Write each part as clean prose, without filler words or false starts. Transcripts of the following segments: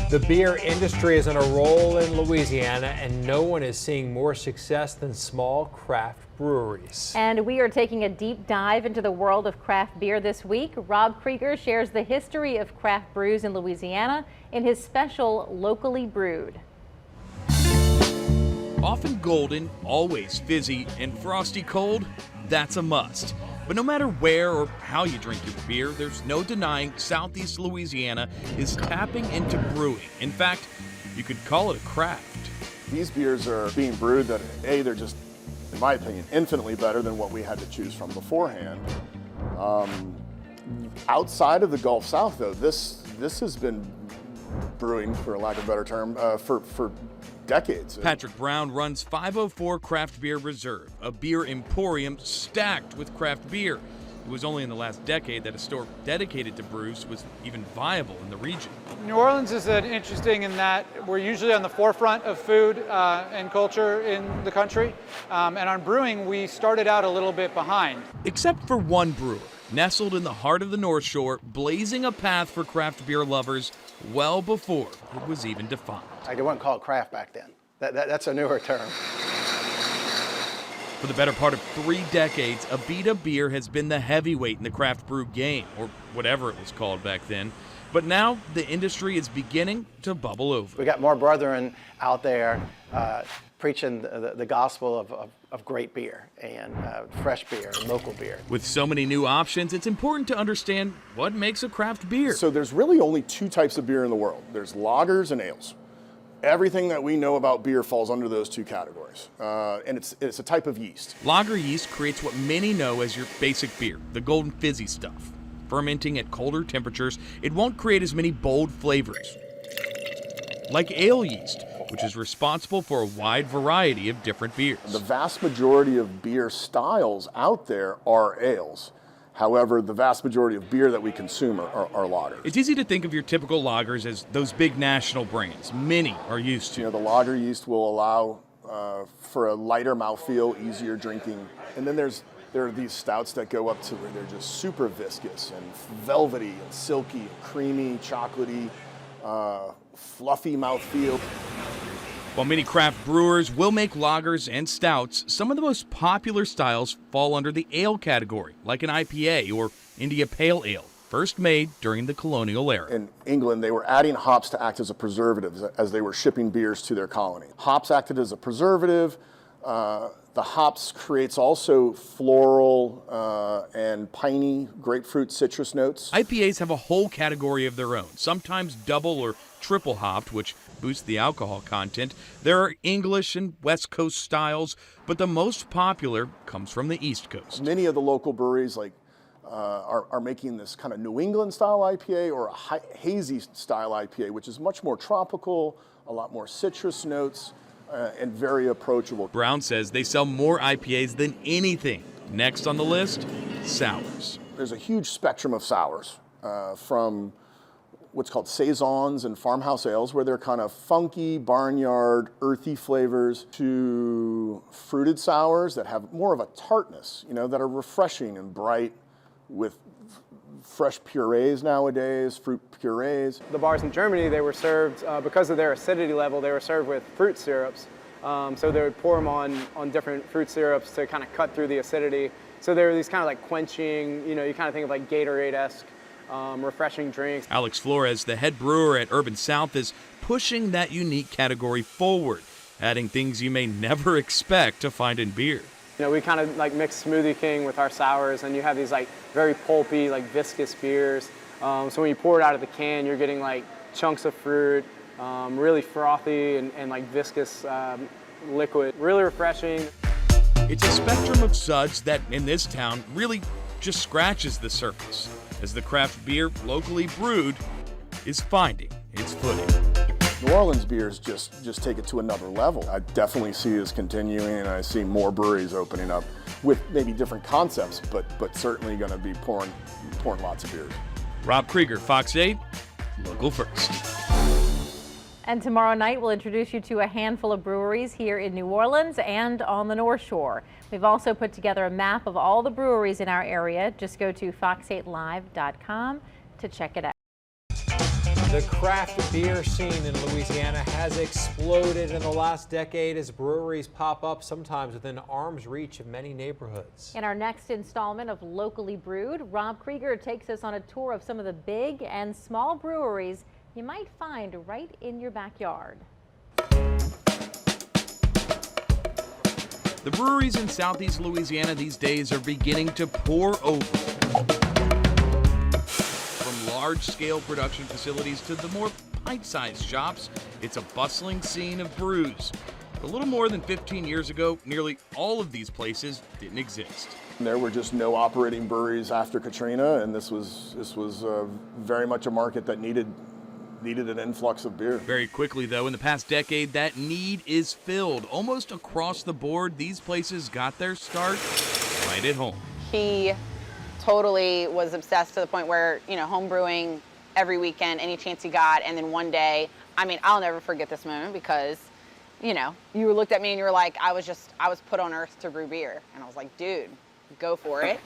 The beer industry is on a roll in Louisiana, and no one is seeing more success than small craft breweries. And we are taking a deep dive into the world of craft beer this week. Rob Krieger shares the history of craft brews in Louisiana in his special Locally Brewed. Often golden, always fizzy, and frosty cold, that's a must. But no matter where or how you drink your beer, there's no denying Southeast Louisiana is tapping into brewing. In fact, you could call it a craft. These beers are being brewed that, A, they're just, in my opinion, infinitely better than what we had to choose from beforehand. Outside of the Gulf South, though, this has been brewing, for lack of a better term, for decades. Patrick Brown runs 504 Craft Beer Reserve, a beer emporium stacked with craft beer. It was only in the last decade that a store dedicated to brews was even viable in the region. New Orleans is interesting in that we're usually on the forefront of food and culture in the country. And on brewing, we started out a little bit behind. Except for one brewer, nestled in the heart of the North Shore, blazing a path for craft beer lovers well before it was even defined. They weren't called craft back then. That's a newer term. For the better part of 3 decades, Abita beer has been the heavyweight in the craft brew game, or whatever it was called back then. But now the industry is beginning to bubble over. We got more brethren out there preaching the gospel of great beer and fresh beer and local beer. With so many new options, it's important to understand what makes a craft beer. So there's really only 2 types of beer in the world. There's lagers and ales. Everything that we know about beer falls under those 2 categories, and it's a type of yeast. Lager yeast creates what many know as your basic beer, the golden fizzy stuff. Fermenting at colder temperatures, it won't create as many bold flavors. Like ale yeast, which is responsible for a wide variety of different beers. The vast majority of beer styles out there are ales. However, the vast majority of beer that we consume are lagers. It's easy to think of your typical lagers as those big national brands many are used to. You know, the lager yeast will allow for a lighter mouthfeel, easier drinking. And then there are these stouts that go up to where they're just super viscous and velvety and silky, and creamy, chocolatey, fluffy mouthfeel. While many craft brewers will make lagers and stouts, some of the most popular styles fall under the ale category, like an IPA or India Pale Ale, first made during the colonial era. In England, they were adding hops to act as a preservative as they were shipping beers to their colony. Hops acted as a preservative. The hops creates also floral and piney grapefruit citrus notes. IPAs have a whole category of their own, sometimes double or triple hopped, which boosts the alcohol content. There are English and West Coast styles, but the most popular comes from the East Coast. Many of the local breweries are making this kind of New England style IPA or a hazy style IPA, which is much more tropical, a lot more citrus notes, and very approachable. Brown says they sell more IPAs than anything. Next on the list, sours. There's a huge spectrum of sours, from what's called saisons and farmhouse ales, where they're kind of funky, barnyard, earthy flavors, to fruited sours that have more of a tartness, you know, that are refreshing and bright, with fresh purees nowadays, fruit purees. The bars in Germany, they were served, because of their acidity level, they were served with fruit syrups. So they would pour them on different fruit syrups to kind of cut through the acidity. So they were these kind of like quenching, you know, you kind of think of like Gatorade-esque, refreshing drinks. Alex Flores, the head brewer at Urban South, is pushing that unique category forward, adding things you may never expect to find in beer. You know, we kind of like mix Smoothie King with our sours, and you have these like very pulpy, like viscous beers. So when you pour it out of the can, you're getting like chunks of fruit, really frothy and like viscous liquid, really refreshing. It's a spectrum of suds that in this town really just scratches the surface, as the craft beer Locally Brewed is finding its footing. New Orleans beers just take it to another level. I definitely see this continuing, and I see more breweries opening up with maybe different concepts, but certainly going to be pouring lots of beers. Rob Krieger, Fox 8, Local First. And tomorrow night, we'll introduce you to a handful of breweries here in New Orleans and on the North Shore. We've also put together a map of all the breweries in our area. Just go to fox8live.com to check it out. The craft beer scene in Louisiana has exploded in the last decade as breweries pop up sometimes within arm's reach of many neighborhoods. In our next installment of Locally Brewed, Rob Krieger takes us on a tour of some of the big and small breweries you might find right in your backyard. The breweries in southeast Louisiana these days are beginning to pour over. From large-scale production facilities to the more pint-sized shops, it's a bustling scene of brews. A little more than 15 years ago, nearly all of these places didn't exist. There were just no operating breweries after Katrina, and this was very much a market that needed an influx of beer. Very quickly, though, in the past decade, that need is filled. Almost across the board, these places got their start right at home. He totally was obsessed to the point where, home brewing every weekend, any chance he got. And then one day, I'll never forget this moment because, you looked at me and you were like, I was put on earth to brew beer. And I was like, dude, go for it.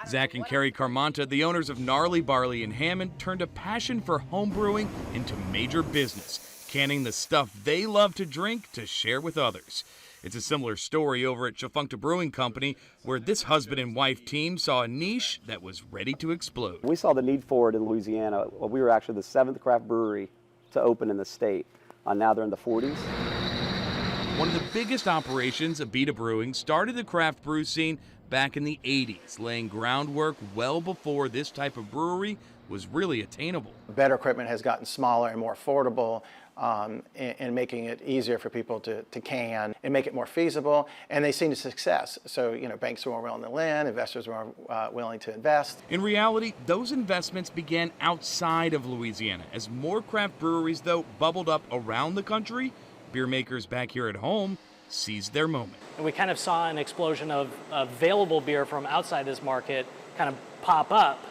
Zach and Carrie Carmonta, the owners of Gnarly Barley in Hammond, turned a passion for home brewing into major business, canning the stuff they love to drink to share with others. It's a similar story over at Chafuncta Brewing Company, where this husband and wife team saw a niche that was ready to explode. We saw the need for it in Louisiana. Well, we were actually the 7th craft brewery to open in the state. Now they're in the 40s. One of the biggest operations Abita Brewing started the craft brew scene back in the 80s, laying groundwork well before this type of brewery was really attainable. Better equipment has gotten smaller and more affordable, and making it easier for people to can and make it more feasible, and they've seen a success. So, banks are more willing to lend, investors are more willing to invest. In reality, those investments began outside of Louisiana. As more craft breweries, though, bubbled up around the country, beer makers back here at home seized their moment. And we kind of saw an explosion of available beer from outside this market kind of pop up,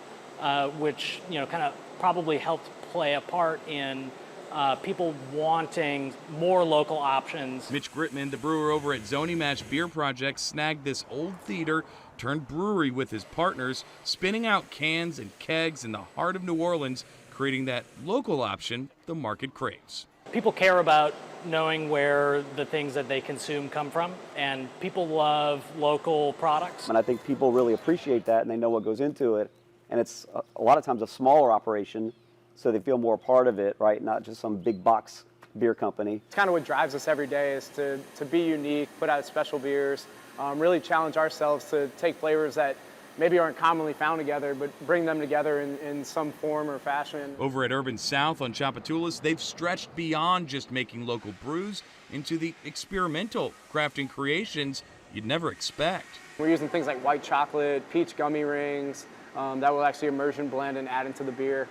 which kind of probably helped play a part in people wanting more local options. Mitch Gritman, the brewer over at Zony Mash Beer Project, snagged this old theater turned brewery with his partners, spinning out cans and kegs in the heart of New Orleans, creating that local option the market craves. People care about knowing where the things that they consume come from, and people love local products. And I think people really appreciate that, and they know what goes into it. And it's a lot of times a smaller operation, so they feel more a part of it, right? Not just some big box beer company. It's kind of what drives us every day is to be unique, put out special beers, really challenge ourselves to take flavors that maybe aren't commonly found together, but bring them together in some form or fashion. Over at Urban South on Chapatoulas, they've stretched beyond just making local brews into the experimental crafting creations you'd never expect. We're using things like white chocolate, peach gummy rings, that will actually immersion blend and add into the beer.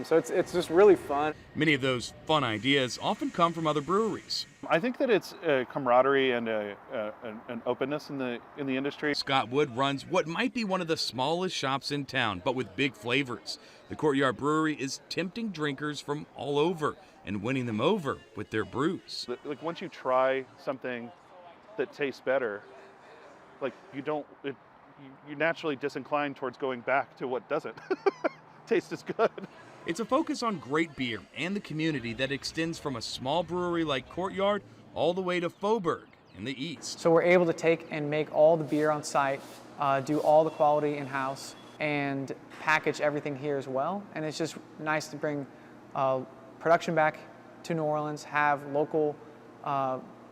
So it's just really fun. Many of those fun ideas often come from other breweries. I think that it's a camaraderie and an openness in the industry. Scott Wood runs what might be one of the smallest shops in town, but with big flavors. The Courtyard Brewery is tempting drinkers from all over and winning them over with their brews. Like once you try something that tastes better, like you naturally disincline towards going back to what doesn't taste as good. It's a focus on great beer and the community that extends from a small brewery like Courtyard all the way to Faubourg in the east. So we're able to take and make all the beer on site, do all the quality in-house, and package everything here as well. And it's just nice to bring production back to New Orleans, have local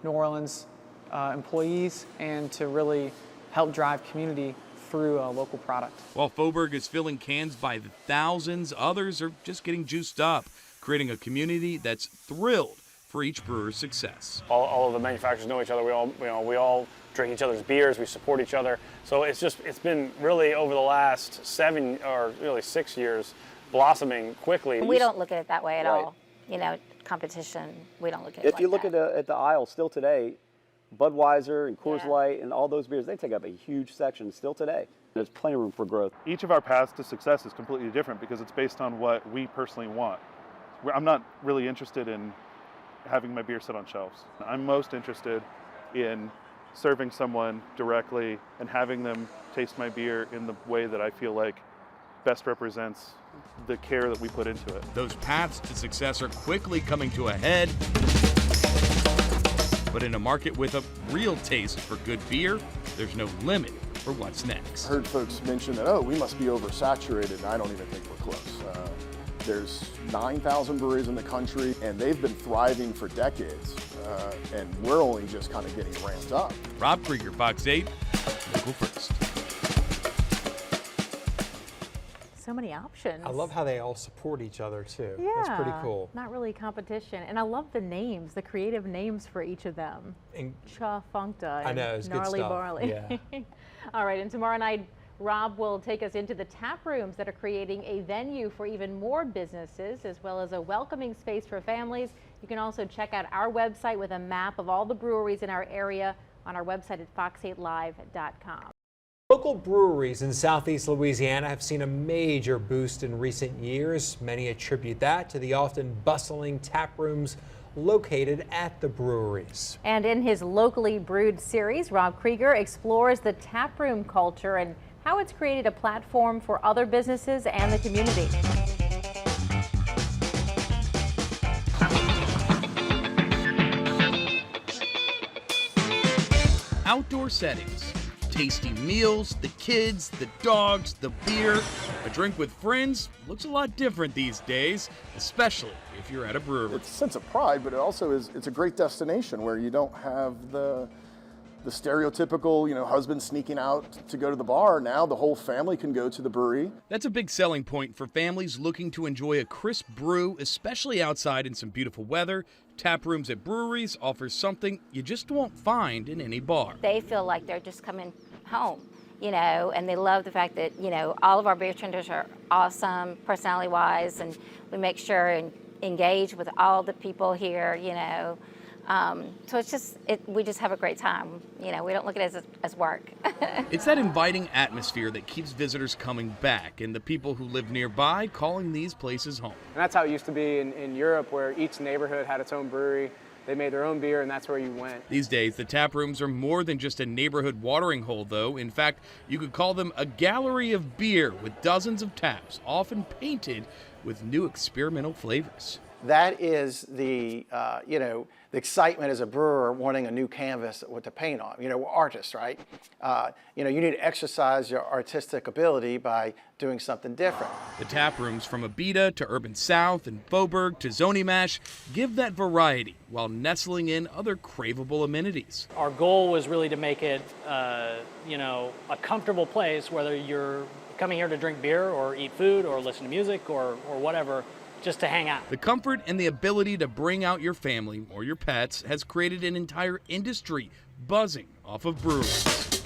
New Orleans employees, and to really help drive community through a local product. While Faubourg is filling cans by the thousands, others are just getting juiced up, creating a community that's thrilled for each brewer's success. All of the manufacturers know each other. We all drink each other's beers. We support each other. So it's been really over the last 7 or really 6 years blossoming quickly. We don't look at it that way at all. Competition. We don't look at it. If you look at the aisle still today, Budweiser and Coors Light and all those beers, they take up a huge section still today. There's plenty of room for growth. Each of our paths to success is completely different because it's based on what we personally want. I'm not really interested in having my beer sit on shelves. I'm most interested in serving someone directly and having them taste my beer in the way that I feel like best represents the care that we put into it. Those paths to success are quickly coming to a head. But in a market with a real taste for good beer, there's no limit for what's next. I heard folks mention that, oh, we must be oversaturated, and I don't even think we're close. There's 9,000 breweries in the country, and they've been thriving for decades, and we're only just kind of getting ramped up. Rob Krieger, Fox 8, Local First. So many options. I love how they all support each other too. Yeah, That's pretty cool. Not really competition. And I love the names, the creative names for each of them. And Cha Funkta I know, and it's good Gnarly stuff. Barley. Yeah. All right, and tomorrow night, Rob will take us into the tap rooms that are creating a venue for even more businesses, as well as a welcoming space for families. You can also check out our website with a map of all the breweries in our area on our website at fox8live.com. Local breweries in southeast Louisiana have seen a major boost in recent years. Many attribute that to the often bustling tap rooms located at the breweries. And in his Locally Brewed series, Rob Krieger explores the tap room culture and how it's created a platform for other businesses and the community. Outdoor settings, tasty meals, the kids, the dogs, the beer. A drink with friends looks a lot different these days, especially if you're at a brewery. It's a sense of pride, but it also it's a great destination where you don't have the stereotypical, husband sneaking out to go to the bar. Now the whole family can go to the brewery. That's a big selling point for families looking to enjoy a crisp brew, especially outside in some beautiful weather. Tap rooms at breweries offers something you just won't find in any bar. They feel like they're just coming home, and they love the fact that, all of our bartenders are awesome personality-wise, and we make sure and engage with all the people here, So it's just, we just have a great time. We don't look at it as work. It's that inviting atmosphere that keeps visitors coming back, and the people who live nearby calling these places home. And that's how it used to be in Europe, where each neighborhood had its own brewery. They made their own beer, and that's where you went. These days, the tap rooms are more than just a neighborhood watering hole, though. In fact, you could call them a gallery of beer with dozens of taps, often painted with new experimental flavors. That is the the excitement as a brewer wanting a new canvas to paint on. We're artists, right? You need to exercise your artistic ability by doing something different. The tap rooms from Abita to Urban South and Faubourg to Zonimash give that variety while nestling in other craveable amenities. Our goal was really to make it, a comfortable place, whether you're coming here to drink beer or eat food or listen to music or whatever, just to hang out. The comfort and the ability to bring out your family or your pets has created an entire industry buzzing off of breweries.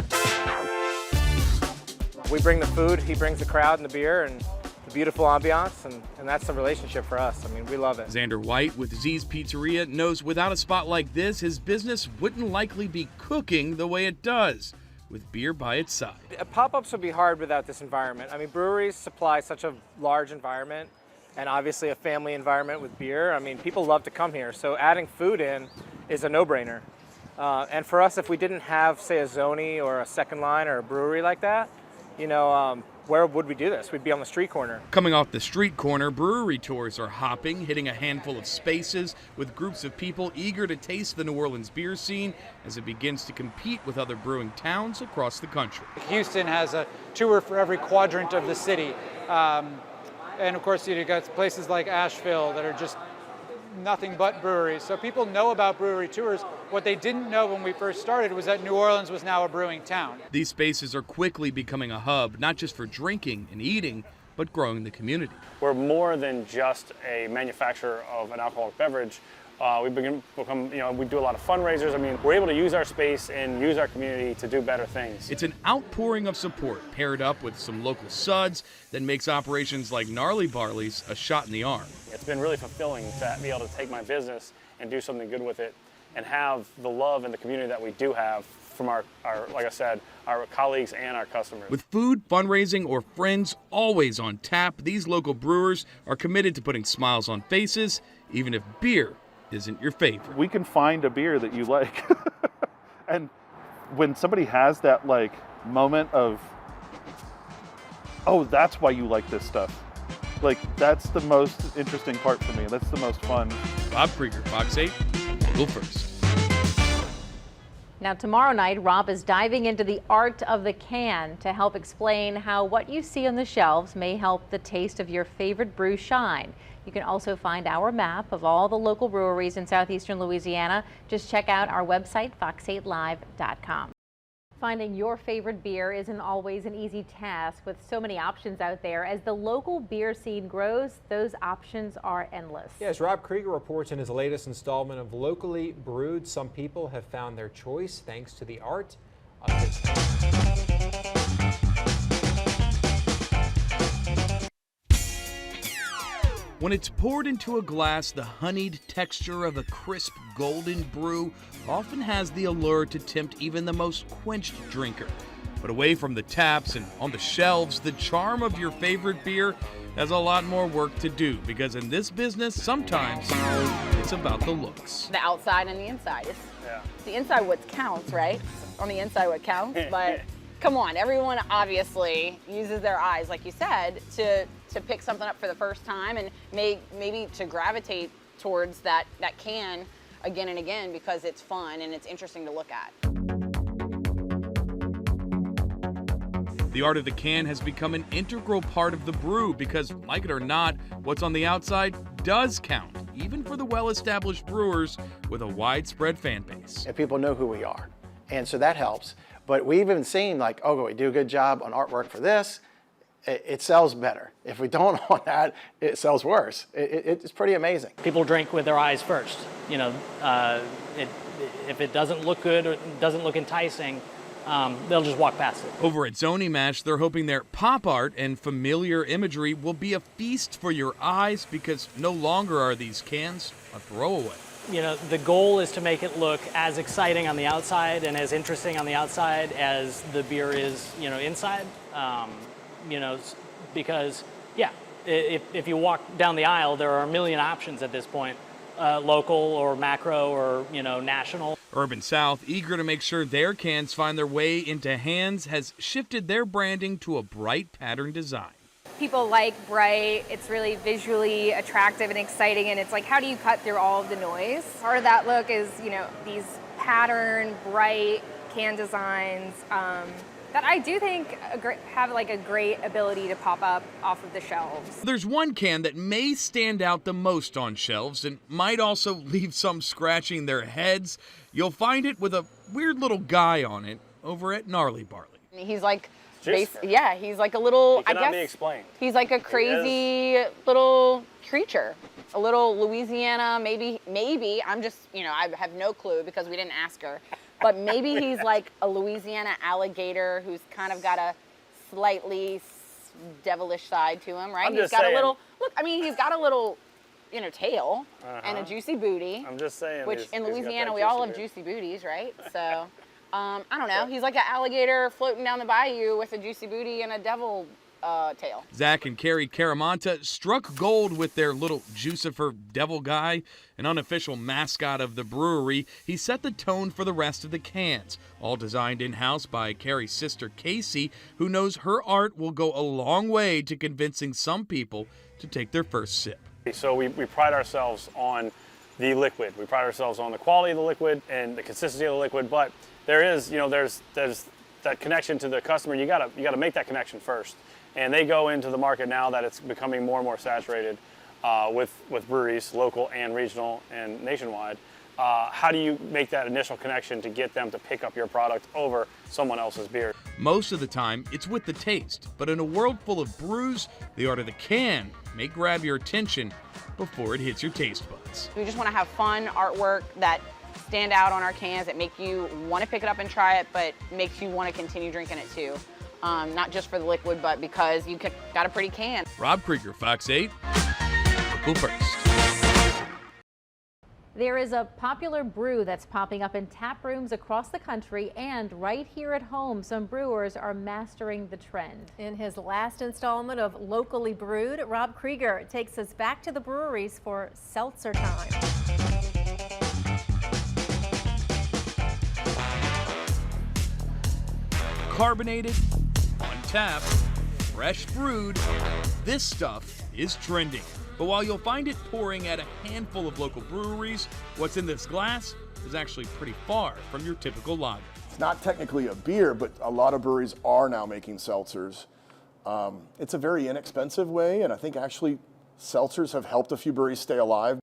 We bring the food, he brings the crowd and the beer and the beautiful ambiance, and that's the relationship for us. I mean, we love it. Xander White with Z's Pizzeria knows without a spot like this, his business wouldn't likely be cooking the way it does, with beer by its side. Pop-ups would be hard without this environment. I mean, breweries supply such a large environment, and obviously a family environment with beer. I mean, people love to come here, so adding food in is a no-brainer. And for us, if we didn't have, say, a Zoni or a Second Line or a brewery like that, where would we do this? We'd be on the street corner. Coming off the street corner, brewery tours are hopping, hitting a handful of spaces with groups of people eager to taste the New Orleans beer scene as it begins to compete with other brewing towns across the country. Houston has a tour for every quadrant of the city. And of course, you've got places like Asheville that are just nothing but breweries. So people know about brewery tours. What they didn't know when we first started was that New Orleans was now a brewing town. These spaces are quickly becoming a hub, not just for drinking and eating, but growing the community. We're more than just a manufacturer of an alcoholic beverage. We do a lot of fundraisers. I mean, we're able to use our space and use our community to do better things. It's an outpouring of support paired up with some local suds that makes operations like Gnarly Barley's a shot in the arm. It's been really fulfilling to be able to take my business and do something good with it and have the love and the community that we do have from our like I said, our colleagues and our customers. With food, fundraising, or friends always on tap, these local brewers are committed to putting smiles on faces, even if beer isn't your favorite. We can find a beer that you like. And when somebody has that moment of oh, that's why you like this stuff. Like, that's the most interesting part for me. That's the most fun. Rob Krieger, Fox 8, go first. Now tomorrow night, Rob is diving into the art of the can to help explain how what you see on the shelves may help the taste of your favorite brew shine. You can also find our map of all the local breweries in southeastern Louisiana. Just check out our website, fox8live.com. Finding your favorite beer isn't always an easy task with so many options out there. As the local beer scene grows, those options are endless. Yes, Rob Krieger reports in his latest installment of Locally Brewed. Some people have found their choice thanks to the art of the can. When it's poured into a glass, the honeyed texture of a crisp golden brew often has the allure to tempt even the most quenched drinker. But away from the taps and on the shelves, the charm of your favorite beer has a lot more work to do, because in this business, sometimes it's about the looks. The outside and the inside. It's the inside what counts, right? On the inside what counts, but come on, everyone obviously uses their eyes, like you said, to pick something up for the first time and maybe to gravitate towards that can again and again because it's fun and it's interesting to look at. The art of the can has become an integral part of the brew because, like it or not, what's on the outside does count, even for the well-established brewers with a widespread fan base. And people know who we are, and so that helps. But we've even seen, like, oh, we do a good job on artwork for this, it sells better. If we don't on that, it sells worse. It's pretty amazing. People drink with their eyes first. You know, if it doesn't look good or doesn't look enticing, they'll just walk past it. Over at Zony Mash, they're hoping their pop art and familiar imagery will be a feast for your eyes, because no longer are these cans a throwaway. You know, the goal is to make it look as exciting on the outside and as interesting on the outside as the beer is, you know, inside. You know, because, yeah, if you walk down the aisle, there are a million options at this point, local or macro or, you know, national. Urban South, eager to make sure their cans find their way into hands, has shifted their branding to a bright pattern design. People like bright, it's really visually attractive and exciting, and it's like, how do you cut through all of the noise? Part of that look is, you know, these pattern, bright can designs that I do think have like a great ability to pop up off of the shelves. There's one can that may stand out the most on shelves and might also leave some scratching their heads. You'll find it with a weird little guy on it over at Gnarly Barley. He's like, he's like a little, I guess, be explained. He's like a crazy little creature, a little Louisiana, maybe, I'm just, you know, I have no clue because we didn't ask her, but maybe he's like a Louisiana alligator who's kind of got a slightly devilish side to him, right? He's got a little, look, I mean, he's got a little, you know, tail and a juicy booty. I'm just saying. Which in Louisiana, we all love juicy booties, right? So. I don't know. He's like an alligator floating down the bayou with a juicy booty and a devil tail. Zach and Carrie Caramonta struck gold with their little Jucifer devil guy, an unofficial mascot of the brewery. He set the tone for the rest of the cans, all designed in-house by Carrie's sister Casey, who knows her art will go a long way to convincing some people to take their first sip. So we pride ourselves on the liquid. We pride ourselves on the quality of the liquid and the consistency of the liquid, but there is, you know, there's that connection to the customer. You gotta make that connection first. And they go into the market now that it's becoming more and more saturated with breweries, local and regional and nationwide. How do you make that initial connection to get them to pick up your product over someone else's beer? Most of the time, it's with the taste, but in a world full of brews, the art of the can may grab your attention before it hits your taste buds. We just want to have fun artwork that stand out on our cans that make you want to pick it up and try it, but makes you want to continue drinking it too. Not just for the liquid, but because you got a pretty can. Rob Krieger, Fox 8, go first. There is a popular brew that's popping up in tap rooms across the country, and right here at home, some brewers are mastering the trend. In his last installment of Locally Brewed, Rob Krieger takes us back to the breweries for seltzer time. Carbonated, on tap, fresh brewed, this stuff is trending. But while you'll find it pouring at a handful of local breweries, what's in this glass is actually pretty far from your typical lager. It's not technically a beer, but a lot of breweries are now making seltzers. It's a very inexpensive way, and I think actually seltzers have helped a few breweries stay alive.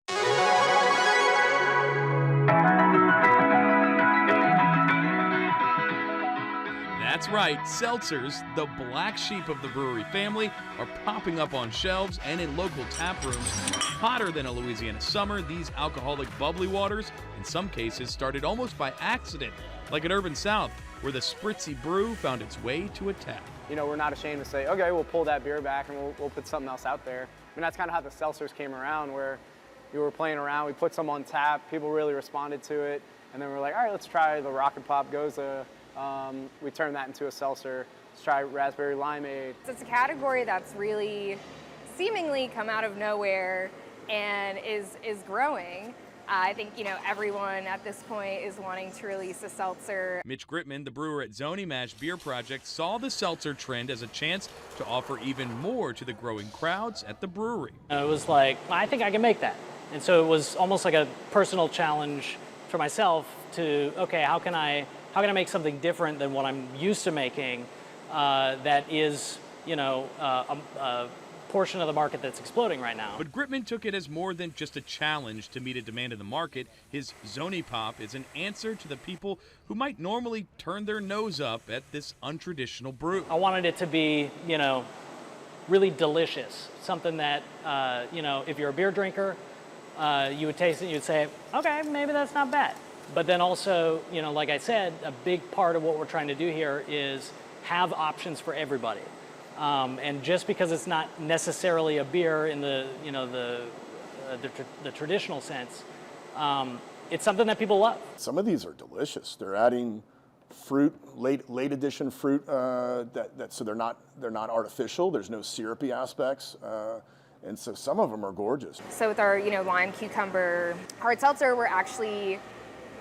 That's right, seltzers, the black sheep of the brewery family, are popping up on shelves and in local tap rooms. Hotter than a Louisiana summer, these alcoholic bubbly waters, in some cases, started almost by accident, like at Urban South, where the spritzy brew found its way to a tap. You know, we're not ashamed to say, okay, we'll pull that beer back and we'll put something else out there. I mean, that's kind of how the seltzers came around, where we were playing around, we put some on tap, people really responded to it, and then we're like, all right, let's try the Rocket Pop Goza. We turned that into a seltzer. Let's try raspberry limeade. It's a category that's really seemingly come out of nowhere and is growing. I think, you know, everyone at this point is wanting to release a seltzer. Mitch Gritman, the brewer at Zony Mash Beer Project, saw the seltzer trend as a chance to offer even more to the growing crowds at the brewery. It was like, I think I can make that. And so it was almost like a personal challenge for myself to, okay, how can I make something different than what I'm used to making that is, you know, a portion of the market that's exploding right now. But Gritman took it as more than just a challenge to meet a demand in the market. His Zony Pop is an answer to the people who might normally turn their nose up at this untraditional brew. I wanted it to be, you know, really delicious. Something that, you know, if you're a beer drinker, you would taste it and you'd say, okay, maybe that's not bad. But then also, you know, like I said, a big part of what we're trying to do here is have options for everybody. And just because it's not necessarily a beer in the, you know, the traditional sense, it's something that people love. Some of these are delicious. They're adding fruit, late addition fruit, so they're not artificial. There's no syrupy aspects. And so some of them are gorgeous. So with our, you know, lime cucumber hard seltzer, we're actually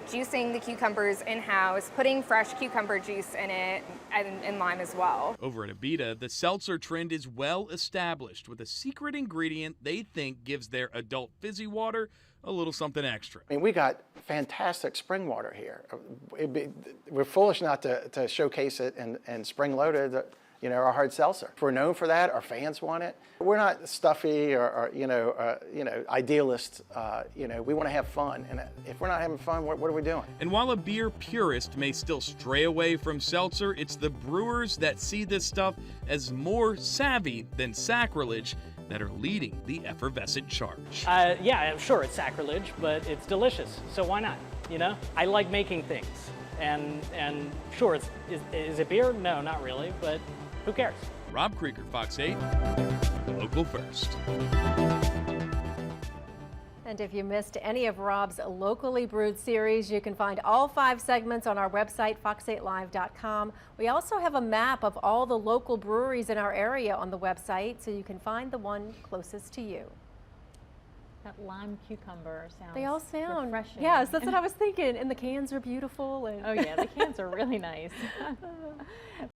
juicing the cucumbers in-house, putting fresh cucumber juice in it, and lime as well. Over at Abita, the seltzer trend is well established with a secret ingredient they think gives their adult fizzy water a little something extra. I mean, we got fantastic spring water here. We're foolish not to showcase it and spring-loaded, you know, our hard seltzer. If we're known for that, our fans want it. We're not stuffy or idealist. You know, we want to have fun, and if we're not having fun, what are we doing? And while a beer purist may still stray away from seltzer, it's the brewers that see this stuff as more savvy than sacrilege that are leading the effervescent charge. Yeah, sure, it's sacrilege, but it's delicious, so why not? You know, I like making things, and sure, is it beer? No, not really, but who cares? Rob Krieger, Fox 8, Local First. And if you missed any of Rob's Locally Brewed series, you can find all 5 segments on our website, fox8live.com. We also have a map of all the local breweries in our area on the website, so you can find the one closest to you. That lime cucumber sounds They all sound refreshing. Yes, that's what I was thinking. And the cans are beautiful. And oh yeah, the cans are really nice.